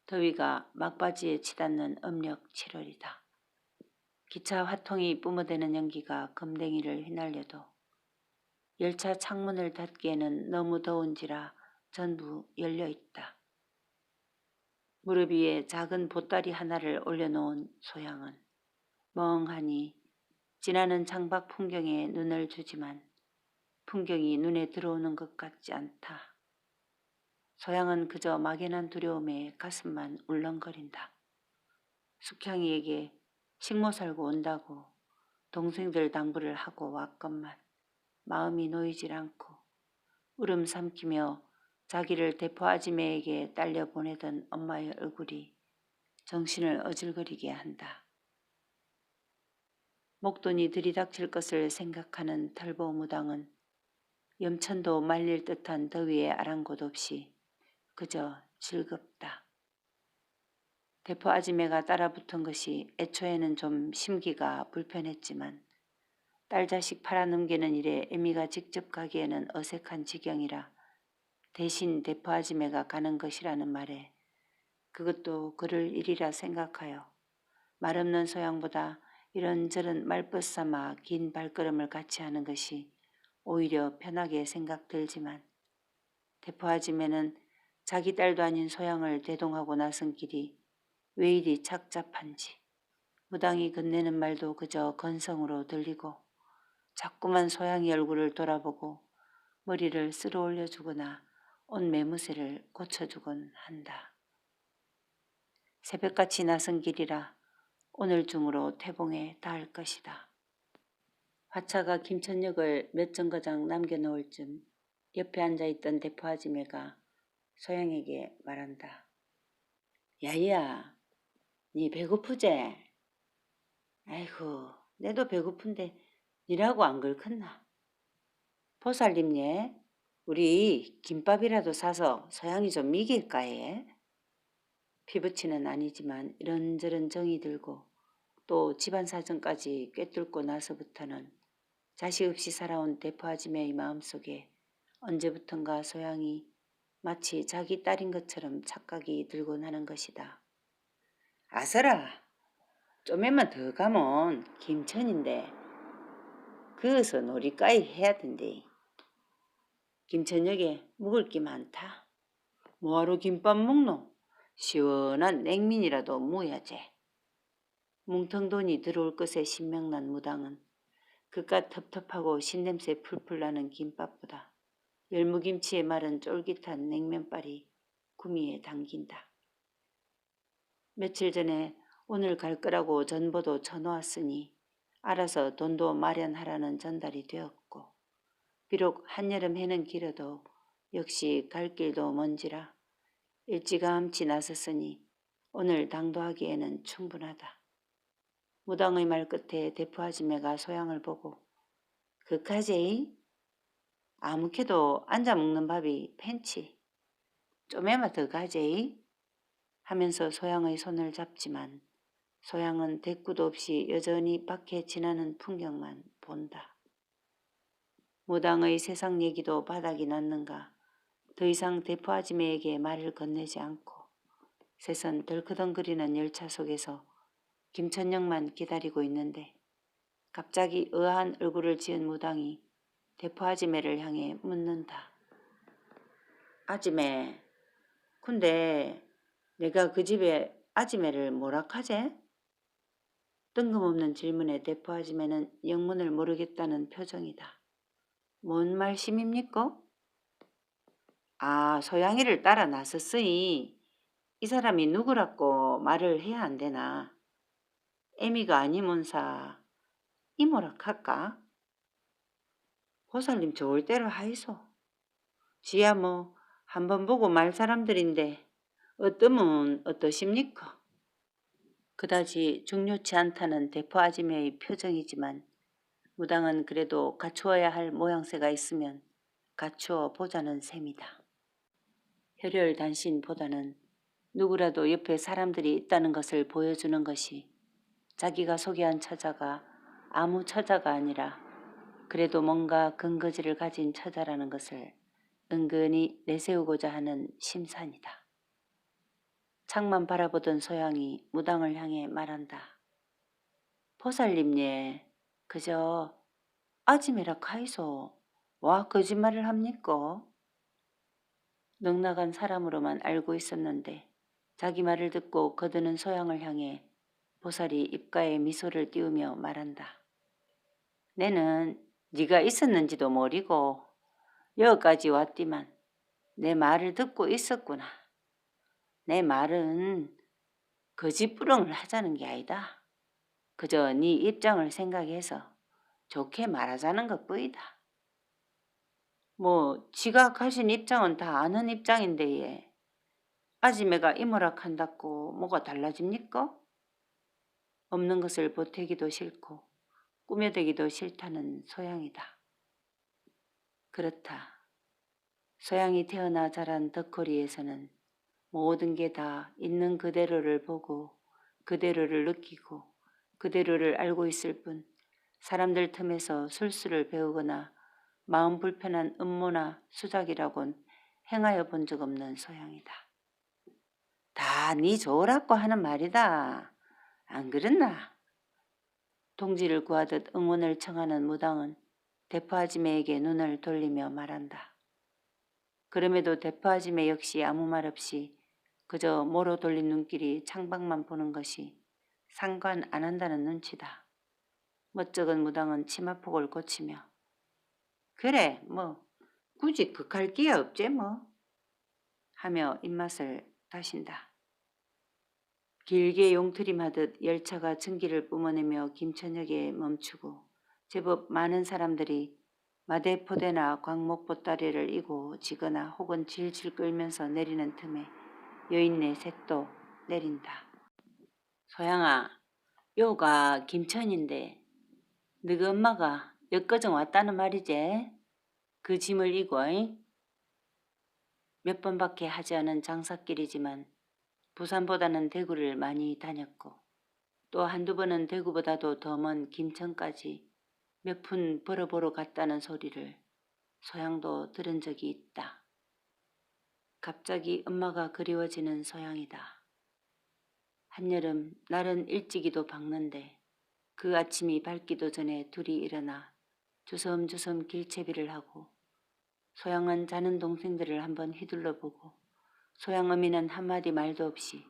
더위가 막바지에 치닫는 âm 력 7월이다. 기차 화통이 뿜어대는 연기가 금댕이를 휘날려도 열차 창문을 닫기에는 너무 더운지라 전부 열려있다. 무릎 위에 작은 보따리 하나를 올려놓은 소양은 멍하니 지나는 창밖 풍경에 눈을 주지만 풍경이 눈에 들어오는 것 같지 않다. 소양은 그저 막연한 두려움에 가슴만 울렁거린다. 숙향이에게 식모 살고 온다고 동생들 당부를 하고 왔건만 마음이 놓이질 않고 울음 삼키며 자기를 대포 아지매에게 딸려 보내던 엄마의 얼굴이 정신을 어질거리게 한다. 목돈이 들이닥칠 것을 생각하는 털보무당은 염천도 말릴 듯한 더위에 아랑곳 없이 그저 즐겁다. 대포 아지매가 따라붙은 것이 애초에는 좀 심기가 불편했지만 딸 자식 팔아넘기는 일에 애미가 직접 가기에는 어색한 지경이라 대신 대포 아지매가 가는 것이라는 말에 그것도 그럴 일이라 생각하여 말없는 소양보다 이런저런 말벗 삼아 긴 발걸음을 같이 하는 것이 오히려 편하게 생각들지만 대포 아지매는 자기 딸도 아닌 소양을 대동하고 나선 길이 왜 이리 착잡한지 무당이 건네는 말도 그저 건성으로 들리고 자꾸만 소양이 얼굴을 돌아보고 머리를 쓸어 올려주거나 옷 매무새를 고쳐주곤 한다. 새벽같이 나선 길이라 오늘 중으로 태봉에 닿을 것이다. 화차가 김천역을 몇 정거장 남겨놓을 쯤 옆에 앉아있던 대포 아지매가 소양에게 말한다. 야야, 니 배고프제? 아이고, 내도 배고픈데 니라고 안 그렇겠나? 보살님예, 우리 김밥이라도 사서 소양이 좀 미길까 해? 피부치는 아니지만 이런저런 정이 들고 또 집안 사정까지 꿰뚫고 나서부터는 자식 없이 살아온 대포 아지매의 마음속에 언제부턴가 소양이 마치 자기 딸인 것처럼 착각이 들곤 하는 것이다. 아서라, 좀에만 더 가면 김천인데 그어서 놀이까이 해야 된대. 김천역에 묵을 게 많다. 뭐하러 김밥 먹노? 시원한 냉면이라도 무야지. 뭉텅돈이 들어올 것에 신명난 무당은 그깟 텁텁하고 신냄새 풀풀 나는 김밥보다 열무김치에 마른 쫄깃한 냉면발이 구미에 당긴다. 며칠 전에 오늘 갈 거라고 전보도 쳐놓았으니 알아서 돈도 마련하라는 전달이 되었고 비록 한여름 해는 길어도 역시 갈 길도 먼지라 일찌감치 나섰으니 오늘 당도하기에는 충분하다. 무당의 말 끝에 대포 아지매가 소양을 보고 그까지 아무캐도 앉아 먹는 밥이 팬치 좀에만 더 가지 하면서 소양의 손을 잡지만 소양은 대꾸도 없이 여전히 밖에 지나는 풍경만 본다. 무당의 세상 얘기도 바닥이 났는가 더 이상 대포 아지매에게 말을 건네지 않고 새선 덜커덩거리는 열차 속에서 김천역만 기다리고 있는데 갑자기 의아한 얼굴을 지은 무당이 대포 아지매를 향해 묻는다. 아지매, 근데 내가 그 집에 아지매를 뭐라 하제? 뜬금없는 질문에 대포 아지매는 영문을 모르겠다는 표정이다. 뭔 말씀입니까? 아, 소양이를 따라 나섰으니 이 사람이 누구라고 말을 해야 안 되나? 애미가 아니면사 이모라 할까? 보살님 좋을 대로 하이소. 지야 뭐 한번 보고 말 사람들인데 어떠면 어떠십니까? 그다지 중요치 않다는 대포 아지매의 표정이지만 무당은 그래도 갖추어야 할 모양새가 있으면 갖추어 보자는 셈이다. 혈혈단신보다는 누구라도 옆에 사람들이 있다는 것을 보여주는 것이 자기가 소개한 처자가 아무 처자가 아니라 그래도 뭔가 근거지를 가진 처자라는 것을 은근히 내세우고자 하는 심산이다. 창만 바라보던 소양이 무당을 향해 말한다. 보살님, 그저 아지매라 카이소. 와 거짓말을 합니까? 넉나간 사람으로만 알고 있었는데 자기 말을 듣고 거드는 소양을 향해 보살이 입가에 미소를 띄우며 말한다. 내는 네가 있었는지도 모르고 여기까지 왔디만 내 말을 듣고 있었구나. 내 말은 거짓부렁을 하자는 게 아니다. 그저 네 입장을 생각해서 좋게 말하자는 것뿐이다. 뭐 지가 가진 입장은 다 아는 입장인데 예. 아지매가 이모락한다고 뭐가 달라집니까? 없는 것을 보태기도 싫고 꾸며대기도 싫다는 소양이다. 그렇다. 소양이 태어나 자란 덕거리에서는 모든 게 다 있는 그대로를 보고 그대로를 느끼고 그대로를 알고 있을 뿐 사람들 틈에서 술수를 배우거나 마음 불편한 음모나 수작이라곤 행하여 본 적 없는 소양이다. 다 네 좋으라고 하는 말이다. 안 그렇나? 동지를 구하듯 응원을 청하는 무당은 대포아지매에게 눈을 돌리며 말한다. 그럼에도 대포아지매 역시 아무 말 없이 그저 모로 돌린 눈길이 창밖만 보는 것이 상관 안 한다는 눈치다. 멋쩍은 무당은 치마폭을 고치며 그래 뭐 굳이 극할 기야 없제 뭐 하며 입맛을 다신다. 길게 용트림하듯 열차가 증기를 뿜어내며 김천역에 멈추고 제법 많은 사람들이 마대포대나 광목보따리를 이고 지거나 혹은 질질 끌면서 내리는 틈에 여인네 셋도 내린다. 소양아, 요가 김천인데 너희 엄마가 역거정 왔다는 말이지? 그 짐을 이고 몇 번밖에 하지 않은 장사길이지만 부산보다는 대구를 많이 다녔고 또 한두 번은 대구보다도 더 먼 김천까지 몇 푼 벌어보러 갔다는 소리를 소양도 들은 적이 있다. 갑자기 엄마가 그리워지는 소양이다. 한여름 날은 일찍이도 밝는데 그 아침이 밝기도 전에 둘이 일어나 주섬주섬 길채비를 하고 소양은 자는 동생들을 한번 휘둘러보고 소양 어미는 한마디 말도 없이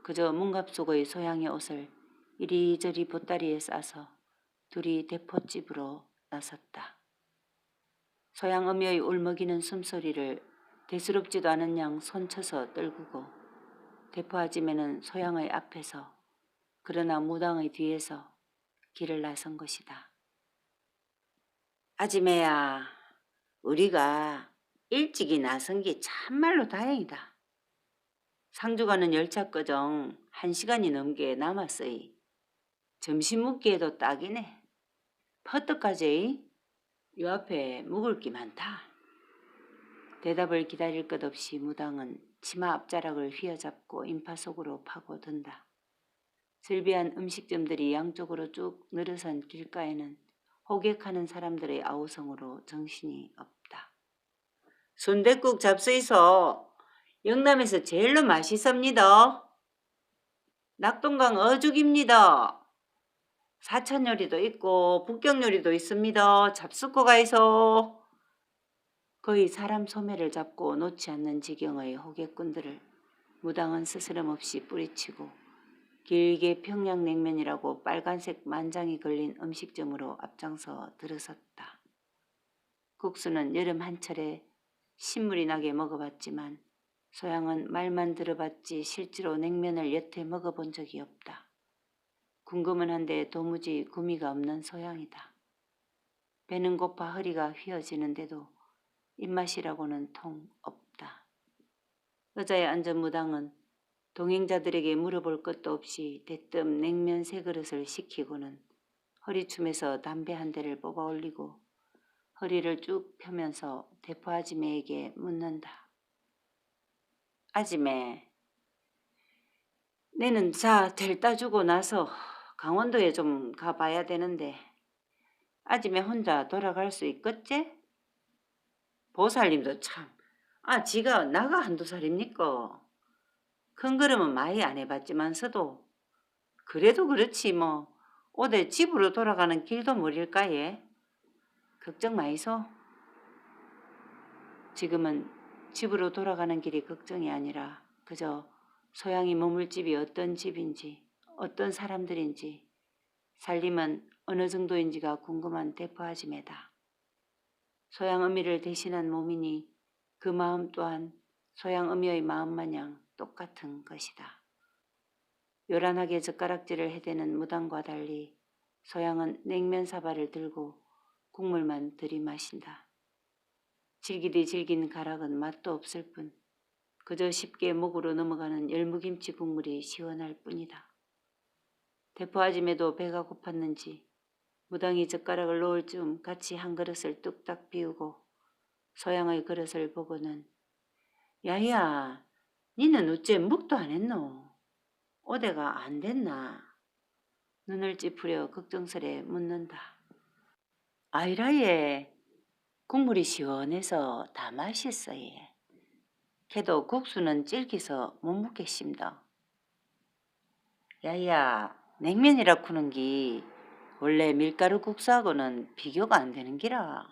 그저 문갑 속의 소양의 옷을 이리저리 보따리에 싸서 둘이 대포집으로 나섰다. 소양 어미의 울먹이는 숨소리를 대수롭지도 않은 양 손쳐서 떨구고 대포아지매는 소양의 앞에서 그러나 무당의 뒤에서 길을 나선 것이다. 아지매야, 우리가 일찍이 나선 게 참말로 다행이다. 상주 가는 열차거정 1시간이 넘게 남았어이. 점심 먹기에도 딱이네. 퍼뜩까지 요 앞에 묵을 게 많다. 대답을 기다릴 것 없이 무당은 치마 앞자락을 휘어잡고 인파 속으로 파고든다. 즐비한 음식점들이 양쪽으로 쭉 늘어선 길가에는 호객하는 사람들의 아우성으로 정신이 없다. 순댓국 잡수이소. 영남에서 제일로 맛있습니다. 낙동강 어죽입니다. 사천 요리도 있고 북경 요리도 있습니다. 잡수고 가이소. 거의 사람 소매를 잡고 놓지 않는 지경의 호객꾼들을 무당은 스스럼없이 뿌리치고 길게 평양냉면이라고 빨간색 만장이 걸린 음식점으로 앞장서 들어섰다. 국수는 여름 한철에 신물이 나게 먹어봤지만 소양은 말만 들어봤지 실제로 냉면을 여태 먹어본 적이 없다. 궁금은 한데 도무지 구미가 없는 소양이다. 배는 고파 허리가 휘어지는데도 입맛이라고는 통 없다. 의자에 앉은 무당은 동행자들에게 물어볼 것도 없이 대뜸 냉면 3그릇을 시키고는 허리춤에서 담배 한 대를 뽑아 올리고 허리를 쭉 펴면서 대포 아지매에게 묻는다. 아지매, 내는 자 델따 주고 나서 강원도에 좀 가봐야 되는데 아지매 혼자 돌아갈 수 있겠지? 보살님도 참, 지가 나가 한두 살입니까? 큰 걸음은 많이 안 해봤지만서도 그래도 그렇지 뭐 오대 집으로 돌아가는 길도 모를까예. 걱정 마이소. 지금은 집으로 돌아가는 길이 걱정이 아니라 그저 소양이 머물 집이 어떤 집인지 어떤 사람들인지 살림은 어느 정도인지가 궁금한 대포아지매다. 소양 어미를 대신한 몸이니 그 마음 또한 소양 어미의 마음 마냥 똑같은 것이다. 요란하게 젓가락질을 해대는 무당과 달리 소양은 냉면 사발을 들고 국물만 들이마신다. 질기디 질긴 가락은 맛도 없을 뿐 그저 쉽게 목으로 넘어가는 열무김치 국물이 시원할 뿐이다. 대포아짐에도 배가 고팠는지 무당이 젓가락을 놓을 즈음 같이 한 그릇을 뚝딱 비우고 소양의 그릇을 보고는 야야, 니는 어째 묵도 안 했노? 오대가 안 됐나? 눈을 찌푸려 걱정스레 묻는다. 아이라예, 국물이 시원해서 다 맛있어 예. 걔도 국수는 질기서 못 먹겠습니다. 야야, 냉면이라 쿠는 기 원래 밀가루 국수하고는 비교가 안 되는 기라.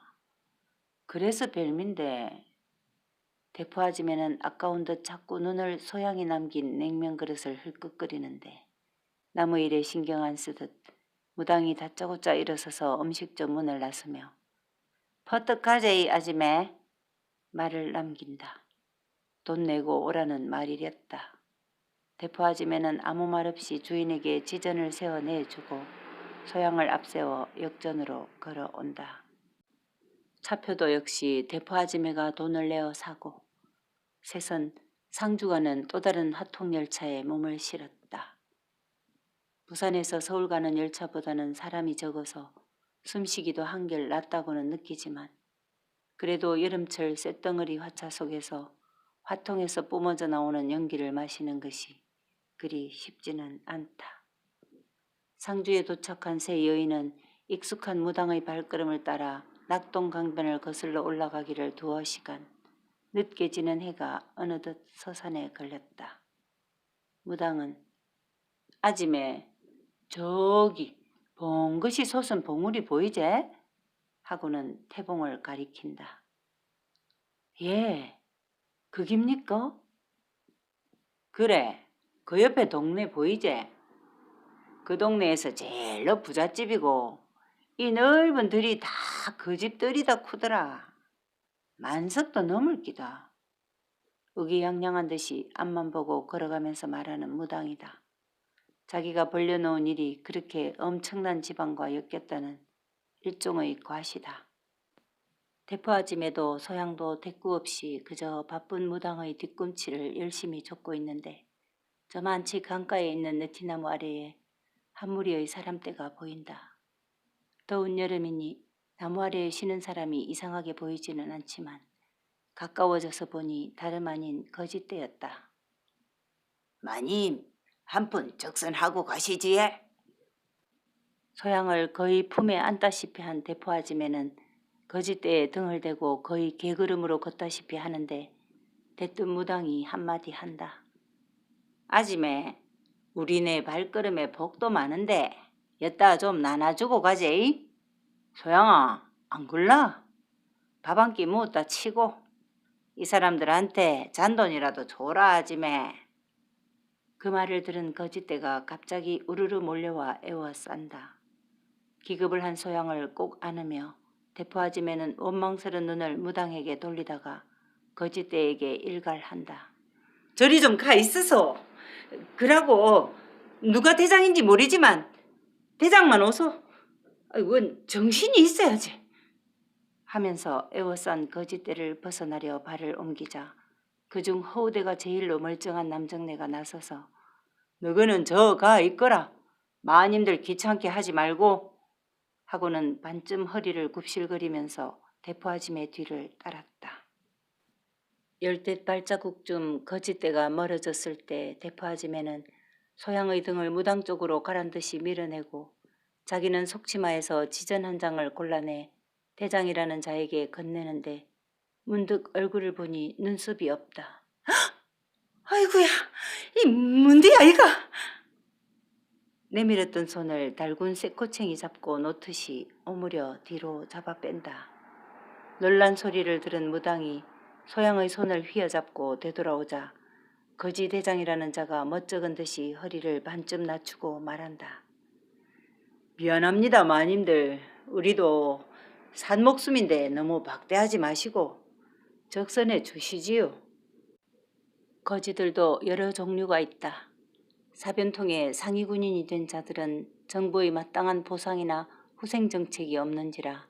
그래서 별민데 대포아지매는 아까운 듯 자꾸 눈을 소양이 남긴 냉면 그릇을 흘끗거리는데 나무 일에 신경 안 쓰듯 무당이 다짜고짜 일어서서 음식점 문을 나서며 퍼뜩 가재이 아지매 말을 남긴다. 돈 내고 오라는 말이랬다. 대포아지매는 아무 말 없이 주인에게 지전을 세워 내주고 소양을 앞세워 역전으로 걸어온다. 차표도 역시 대포아지매가 돈을 내어 사고 셋은 상주 가는 또 다른 화통열차에 몸을 실었다. 부산에서 서울 가는 열차보다는 사람이 적어서 숨쉬기도 한결 낫다고는 느끼지만 그래도 여름철 쇳덩어리 화차 속에서 화통에서 뿜어져 나오는 연기를 마시는 것이 그리 쉽지는 않다. 상주에 도착한 세 여인은 익숙한 무당의 발걸음을 따라 낙동강변을 거슬러 올라가기를 두어 시간 늦게 지는 해가 어느덧 서산에 걸렸다. 무당은 아지매 저기 봉긋이 솟은 봉우리 보이제? 하고는 태봉을 가리킨다. 예, 그깁니까? 그래, 그 옆에 동네 보이제? 그 동네에서 제일로 부잣집이고 이 넓은 들이 다 그 집 들이다 쿠더라. 만석도 넘을 기다. 의기양양한 듯이 앞만 보고 걸어가면서 말하는 무당이다. 자기가 벌려놓은 일이 그렇게 엄청난 지방과 엮였다는 일종의 과시다. 대포아짐에도 소양도 대꾸 없이 그저 바쁜 무당의 뒤꿈치를 열심히 쫓고 있는데 저만치 강가에 있는 느티나무 아래에 한 무리의 사람떼가 보인다. 더운 여름이니 나무 아래에 쉬는 사람이 이상하게 보이지는 않지만 가까워져서 보니 다름 아닌 거짓대였다. 마님, 한 푼 적선하고 가시지에? 소양을 거의 품에 안다시피 한 대포아짐에는 거짓대에 등을 대고 거의 개걸음으로 걷다시피 하는데 대뜸 무당이 한마디 한다. 아지매, 우리네 발걸음에 복도 많은데 여따 좀 나눠주고 가제이. 소양아, 안 굴라? 밥 한 끼 묻다 치고 이 사람들한테 잔돈이라도 줘라 아지매. 그 말을 들은 거짓대가 갑자기 우르르 몰려와 애워싼다. 기급을 한 소양을 꼭 안으며 대포아지매는 원망스런 눈을 무당에게 돌리다가 거짓대에게 일갈한다. 저리 좀 가 있으소. 그러고 누가 대장인지 모르지만 대장만 오소. 원 정신이 있어야지. 하면서 애워싼 거짓대를 벗어나려 발을 옮기자 그중 허우대가 제일로 멀쩡한 남정네가 나서서 너거는 저 가 있거라. 마님들 귀찮게 하지 말고 하고는 반쯤 허리를 굽실거리면서 대포아짐의 뒤를 따랐다. 열댓 발자국쯤 거짓대가 멀어졌을 때 대포아짐에는 소양의 등을 무당 쪽으로 가란 듯이 밀어내고 자기는 속치마에서 지전 한 장을 골라내 대장이라는 자에게 건네는데 문득 얼굴을 보니 눈썹이 없다. 아이고야, 이 뭔데야 이가? 내밀었던 손을 달군 쇠코챙이 잡고 놓듯이 오므려 뒤로 잡아 뺀다. 놀란 소리를 들은 무당이 소양의 손을 휘어잡고 되돌아오자 거지대장이라는 자가 멋쩍은 듯이 허리를 반쯤 낮추고 말한다. 미안합니다 마님들. 우리도 산목숨인데 너무 박대하지 마시고 적선해 주시지요. 거지들도 여러 종류가 있다. 사변통에 상위 군인이 된 자들은 정부의 마땅한 보상이나 후생정책이 없는지라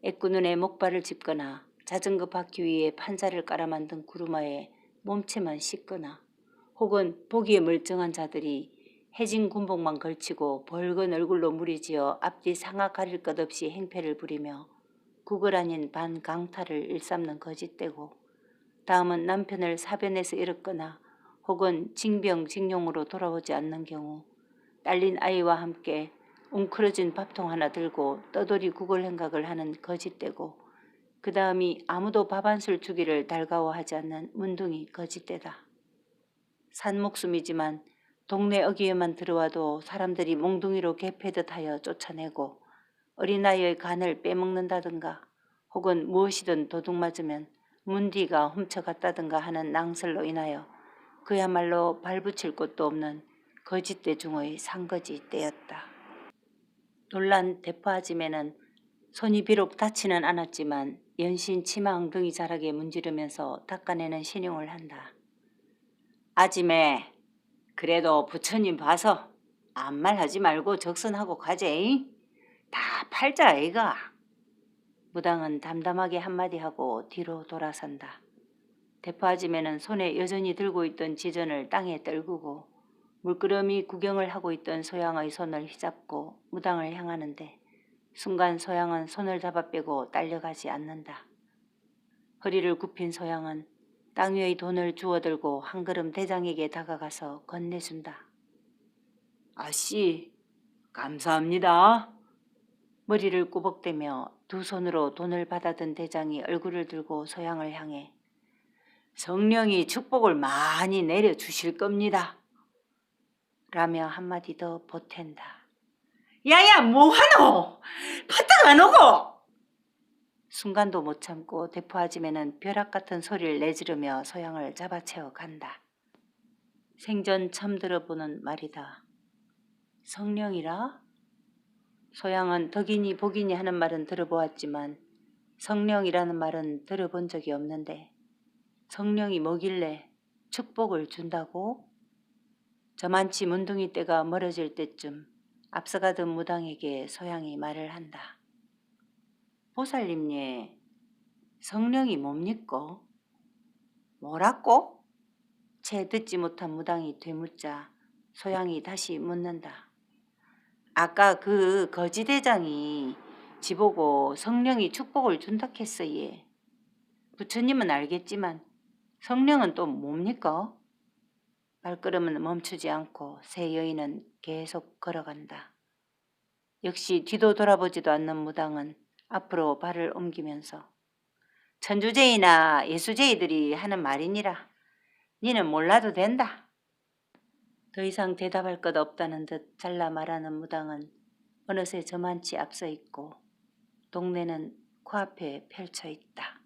애꾸눈에 목발을 짚거나 자전거 바퀴 위에 판자를 깔아 만든 구루마에 몸체만 씻거나 혹은 보기에 멀쩡한 자들이 해진 군복만 걸치고 벌건 얼굴로 무리지어 앞뒤 상하 가릴 것 없이 행패를 부리며 구걸 아닌 반강탈을 일삼는 거짓되고 다음은 남편을 사변에서 잃었거나 혹은 징병징용으로 돌아오지 않는 경우 딸린 아이와 함께 웅크러진 밥통 하나 들고 떠돌이 구걸 행각을 하는 거짓되고 그 다음이 아무도 밥 한 술 주기를 달가워하지 않는 문둥이 거짓되다. 산목숨이지만 동네 어귀에만 들어와도 사람들이 몽둥이로 개패듯 하여 쫓아내고 어린아이의 간을 빼먹는다든가 혹은 무엇이든 도둑맞으면 문디가 훔쳐갔다든가 하는 낭설로 인하여 그야말로 발붙일 곳도 없는 거짓대 중의 상거짓대였다. 놀란 대포아지매는 손이 비록 닿지는 않았지만 연신 치마 엉덩이 자락에 문지르면서 닦아내는 신용을 한다. 아지매, 그래도 부처님 봐서 아무 말 하지 말고 적선하고 가재잉. 다 팔자 아이가. 무당은 담담하게 한마디 하고 뒤로 돌아선다. 대포아지매는 손에 여전히 들고 있던 지전을 땅에 떨구고 물끄러미 구경을 하고 있던 소양의 손을 휘잡고 무당을 향하는데 순간 소양은 손을 잡아 빼고 딸려가지 않는다. 허리를 굽힌 소양은 땅 위의 돈을 주워들고 한 걸음 대장에게 다가가서 건네준다. 아씨, 감사합니다. 머리를 꾸벅대며 두 손으로 돈을 받아든 대장이 얼굴을 들고 소양을 향해 성령이 축복을 많이 내려주실 겁니다. 라며 한마디 더 보탠다. 야야 뭐하노? 파딱 안 오고? 순간도 못 참고 대포아지매는 벼락 같은 소리를 내지르며 소양을 잡아채어 간다. 생전 처음 들어보는 말이다. 성령이라? 소양은 덕이니 복이니 하는 말은 들어보았지만 성령이라는 말은 들어본 적이 없는데 성령이 뭐길래 축복을 준다고? 저만치 문둥이 떼가 멀어질 때쯤 앞서가던 무당에게 소양이 말을 한다. 보살님예, 성령이 뭡니까? 뭐라고? 채 듣지 못한 무당이 되묻자 소양이 다시 묻는다. 아까 그 거지대장이 지보고 성령이 축복을 준다 했어 예. 부처님은 알겠지만 성령은 또 뭡니까? 발걸음은 멈추지 않고 새 여인은 계속 걸어간다. 역시 뒤도 돌아보지도 않는 무당은 앞으로 발을 옮기면서 천주제이나 예수제이들이 하는 말이니라. 니는 몰라도 된다. 더 이상 대답할 것 없다는 듯 잘라 말하는 무당은 어느새 저만치 앞서 있고 동네는 코앞에 펼쳐 있다.